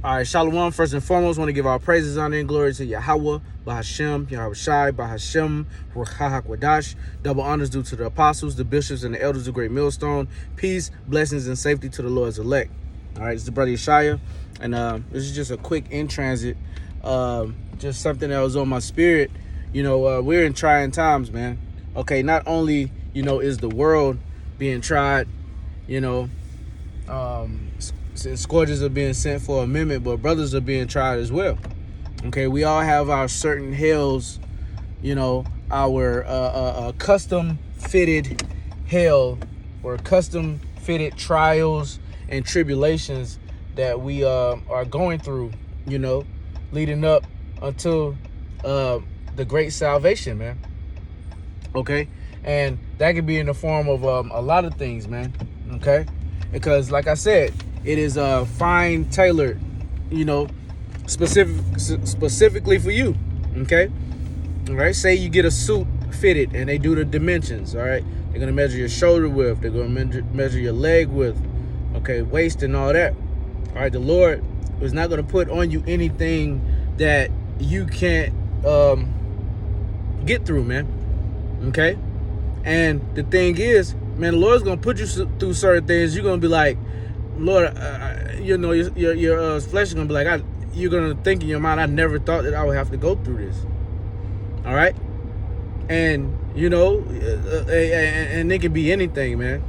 All right, Shalom. First and foremost, want to give our praises, honor, and glory to Yahweh, Bahashem, Yahweh Shai, Bahashem, Ruach HaKodesh. Double honors due to the apostles, the bishops, and the elders of Great Millstone. Peace, blessings, and safety to the Lord's elect. All right, it's the brother Yeshaya, and this is just a quick in transit. Just something that was on my spirit. We're in trying times, man. Okay, not only, is the world being tried, scourges are being sent for amendment, but brothers are being tried as well. Okay, we all have our certain hells, our custom fitted hell or custom fitted trials and tribulations that we are going through, leading up until the great salvation, man. Okay, and that could be in the form of a lot of things, man. Okay, because like I said, it is fine tailored, specifically for you. Okay, all right. Say you get a suit fitted, and they do the dimensions. All right, they're gonna measure your shoulder width. They're gonna measure your leg width. Okay, waist and all that. All right, the Lord is not gonna put on you anything that you can't get through, man. Okay, and the thing is, man, the Lord's gonna put you through certain things. You're gonna be like, Lord, your flesh is gonna be like, you're gonna think in your mind, I never thought that I would have to go through this. All right, and and it can be anything, man.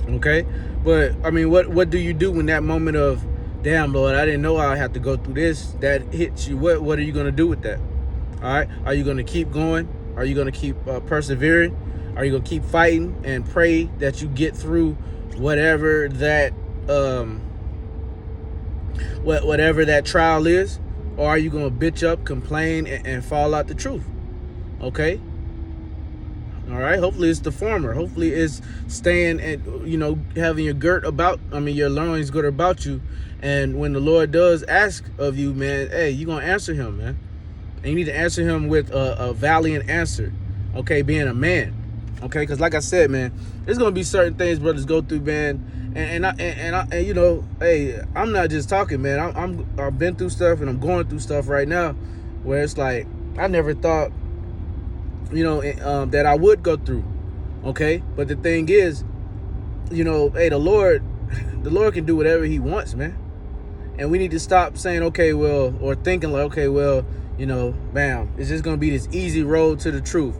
Okay, but I mean, what do you do when that moment of, damn, Lord, I didn't know I have to go through this, that hits you? What are you gonna do with that? All right, are you gonna keep going? Are you gonna keep persevering? Are you gonna keep fighting and pray that you get through whatever that whatever that trial is? Or are you gonna bitch up, complain, and fall out the truth? Okay, all right, hopefully it's the former. Hopefully it's staying and having your loins girt about you, and when the Lord does ask of you, man, hey, you gonna answer him, man. And you need to answer him with a valiant answer. Okay, being a man. Okay, because like I said, man, there's gonna be certain things brothers go through, man, and hey, I'm not just talking, man. I've been through stuff, and I'm going through stuff right now, where it's like I never thought, that I would go through. Okay, but the thing is, hey, the Lord can do whatever He wants, man, and we need to stop saying, okay, well, or thinking like, okay, well, bam, it's just gonna be this easy road to the truth.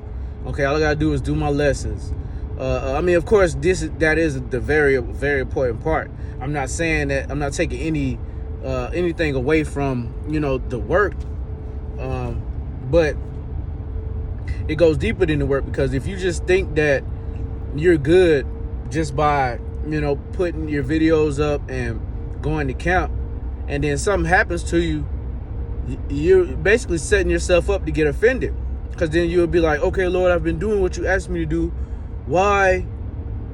Okay, all I gotta do is do my lessons. Of course, that is the very, very important part. I'm not saying that. I'm not taking anything away from the work, but it goes deeper than the work, because if you just think that you're good just by putting your videos up and going to camp, and then something happens to you, you're basically setting yourself up to get offended. Because then you'll be like, okay, Lord, I've been doing what you asked me to do. Why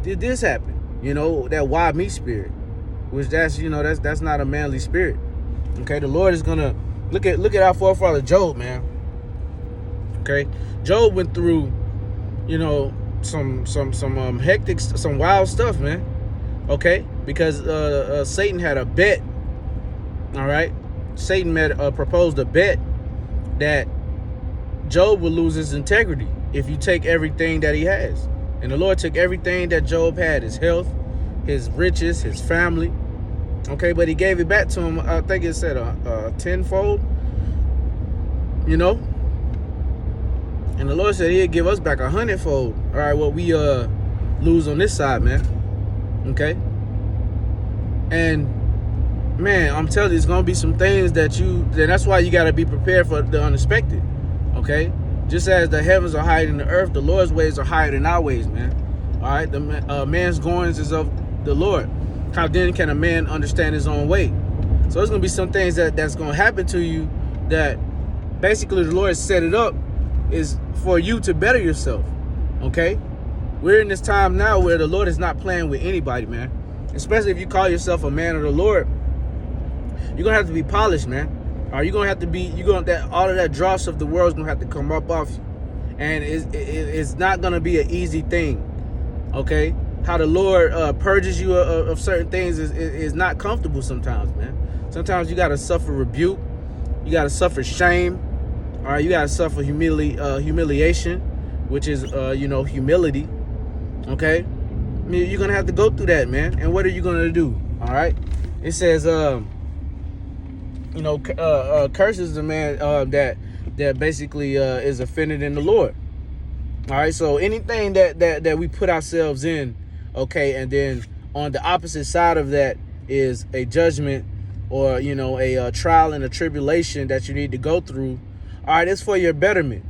did this happen? That why me spirit, which that's not a manly spirit. Okay, the Lord is gonna look at our forefather Job, man. Okay, Job went through, some hectic, some wild stuff, man. Okay, because Satan had a bet. All right, Satan proposed a bet that Job would lose his integrity if you take everything that he has. And the Lord took everything that Job had, his health, his riches, his family. Okay, but He gave it back to him. I think it said a tenfold. And the Lord said He'd give us back 100-fold. All right, what we lose on this side, man. Okay, and man, I'm telling you, it's gonna be some things that's why you gotta be prepared for the unexpected. Okay, just as the heavens are higher than the earth, the Lord's ways are higher than our ways, man. All right, the man's goings is of the Lord. How then can a man understand his own way? So there's gonna be some things that's gonna happen to you that basically the Lord set it up is for you to better yourself. Okay, we're in this time now where the Lord is not playing with anybody, man. Especially if you call yourself a man of the Lord, you're gonna have to be polished, man. Are you gonna have to be? All of that dross of the world is gonna have to come up off you, and it's not gonna be an easy thing. Okay, how the Lord purges you of certain things is not comfortable sometimes, man. Sometimes you got to suffer rebuke. You got to suffer shame. All right, you got to suffer humiliation, which is, humility. Okay? You're going to have to go through that, man. And what are you going to do? All right? It says, curses the man that basically is offended in the Lord. All right, so anything that we put ourselves in, okay, and then on the opposite side of that is a judgment or, a trial and a tribulation that you need to go through. All right, it's for your betterment.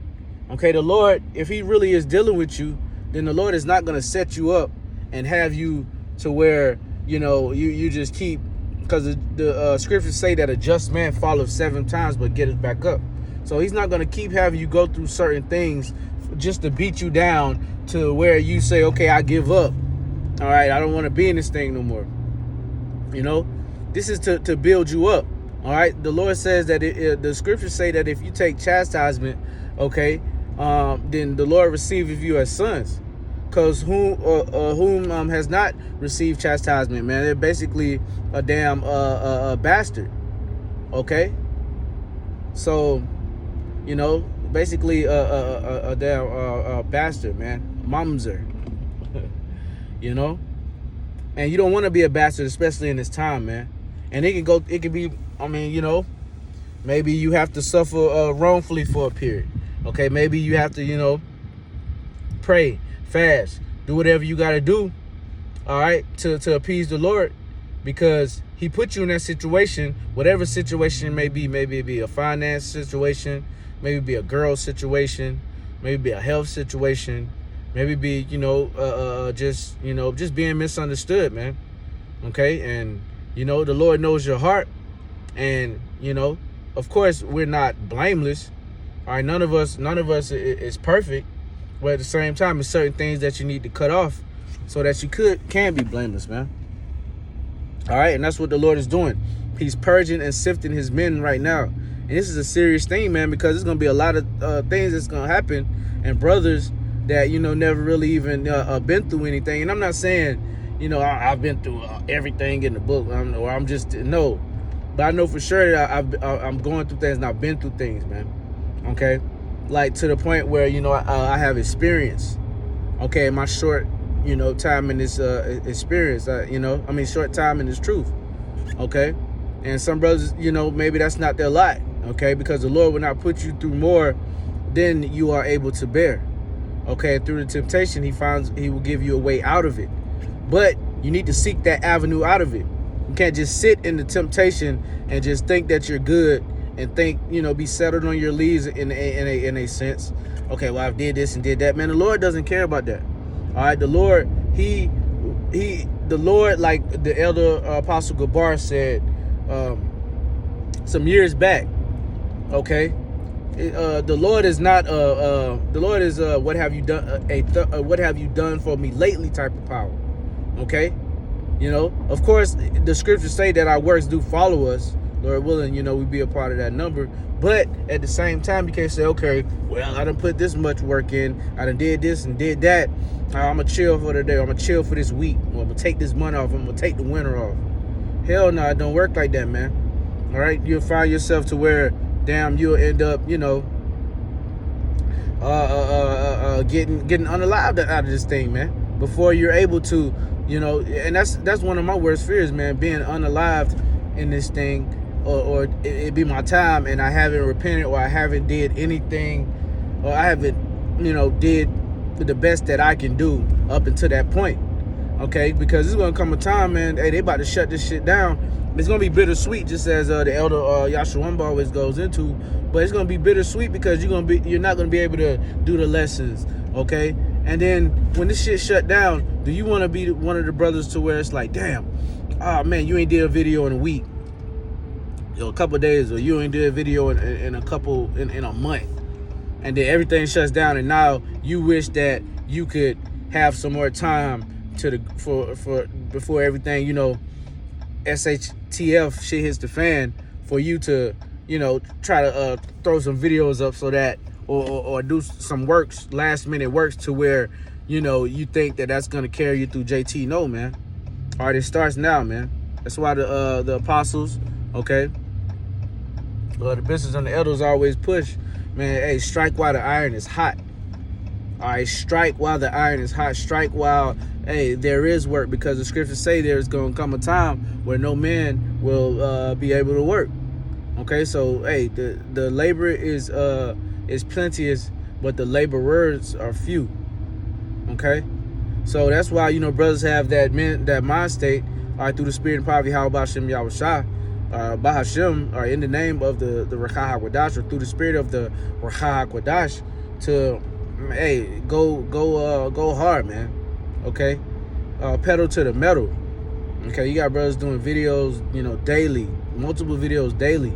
Okay, the Lord, if he really is dealing with you, then the Lord is not going to set you up and have you to where, you just keep, because the scriptures say that a just man falleth 7 times but getteth back up. So he's not going to keep having you go through certain things just to beat you down to where you say, okay, I give up. All right, I don't want to be in this thing no more. This is to build you up. All right, the Lord says that the scriptures say that if you take chastisement, okay, then the Lord receiveth you as sons. Because whom has not received chastisement, man, they're basically a damn bastard. Okay, so basically a damn bastard, man, mamzer. And you don't want to be a bastard, especially in this time, man. And it could be, maybe you have to suffer wrongfully for a period. Okay, maybe you have to, pray, fast, do whatever you got to do, all right, to appease the Lord, because he put you in that situation, whatever situation it may be. Maybe it be a finance situation, maybe be a girl situation, maybe be a health situation, maybe be, just being misunderstood, man. Okay, and the Lord knows your heart, and of course we're not blameless. All right, none of us is perfect, but at the same time, there's certain things that you need to cut off so that you can be blameless, man. All right, and that's what the Lord is doing. He's purging and sifting his men right now, and this is a serious thing, man, because there's gonna be a lot of things that's gonna happen, and brothers that never really even been through anything. And I'm not saying I've been through everything in the book, but I know for sure that I'm going through things and I've been through things, man. Okay, like to the point where I have experience. Okay, in my short time in this experience, short time in this truth. Okay, and some brothers, maybe that's not their lot. Okay, because the Lord will not put you through more than you are able to bear. Okay, through the temptation he will give you a way out of it. But you need to seek that avenue out of it. You can't just sit in the temptation and just think that you're good and think, be settled on your leaves in a sense. Okay, well, I've did this and did that. Man, the Lord doesn't care about that. All right, the Lord, the Lord, like the elder Apostle Gabar said some years back, okay, the Lord is not the Lord is what have you done what have you done for me lately type of power. Okay, of course the scriptures say that our works do follow us, Lord willing, we be a part of that number. But at the same time, you can't say, okay, well, I done put this much work in, I done did this and did that, I'm gonna chill for the day, I'm gonna chill for this week, or I'm gonna take this month off, I'm gonna take the winter off. Hell no, it don't work like that, man. All right, you'll find yourself to where, damn, you'll end up, getting unalived out of this thing, man, before you're able to, and that's one of my worst fears, man, being unalived in this thing, or it be my time and I haven't repented, or I haven't did anything, or I haven't, did the best that I can do up until that point. Okay, because there's gonna come a time, man, hey, they about to shut this shit down. It's gonna be bittersweet, just as the elder Yashua always goes into, but it's gonna be bittersweet because you're not gonna be able to do the lessons, okay? And then when this shit shut down, do you want to be one of the brothers to where it's like, damn, oh man, you ain't did a video in a week, a couple of days, or you ain't did a video in a month, and then everything shuts down, and now you wish that you could have some more time for before everything, SHTF shit hits the fan, for you to, try to throw some videos up so that, or do some last minute works to where you know, you think that that's gonna carry you through JT. No, man. All right, it starts now, man. That's why the apostles, okay, the bishops and the elders always push, man. Hey, strike while the iron is hot. All right, strike while the iron is hot. Strike while, hey, there is work, because the scriptures say there's going to come a time where no man will be able to work. Okay, so hey, the labor is plenteous, but the laborers are few. Okay, so that's why, you know, brothers have that mind state, all right, through the spirit and power of Yahweh B'Hashem Yahushua, Bahashem, or in the name of the Ruach HaKodesh, or through the spirit of the Ruach HaKodesh, to, hey, go hard, man. Okay, pedal to the metal. Okay, you got brothers doing videos, you know, daily, multiple videos daily.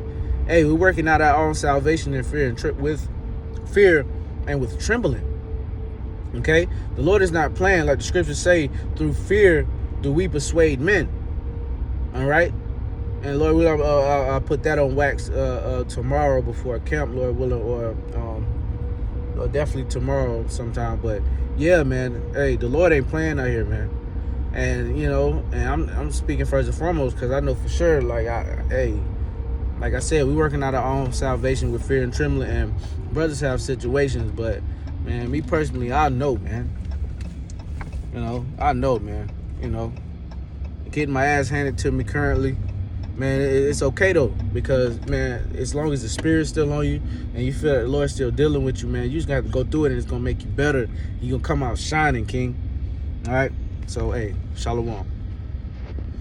Hey, we're working out our own salvation in fear and with fear and with trembling. Okay, the Lord is not playing, like the scriptures say. Through fear do we persuade men. All right, and Lord willing, I'll put that on wax tomorrow before camp, Lord willing, or definitely tomorrow sometime. But yeah, man, hey, the Lord ain't playing out here, man. And you know, and I'm speaking first and foremost because I know for sure, like I said, we working out our own salvation with fear and trembling, and brothers have situations, but man, me personally, I know, man. You know, I know, man. You know, getting my ass handed to me currently, man, it's okay though, because man, as long as the spirit's still on you and you feel that the Lord's still dealing with you, man, you just have to go through it, and it's gonna make you better. You're gonna come out shining, King. All right. So hey, shalom.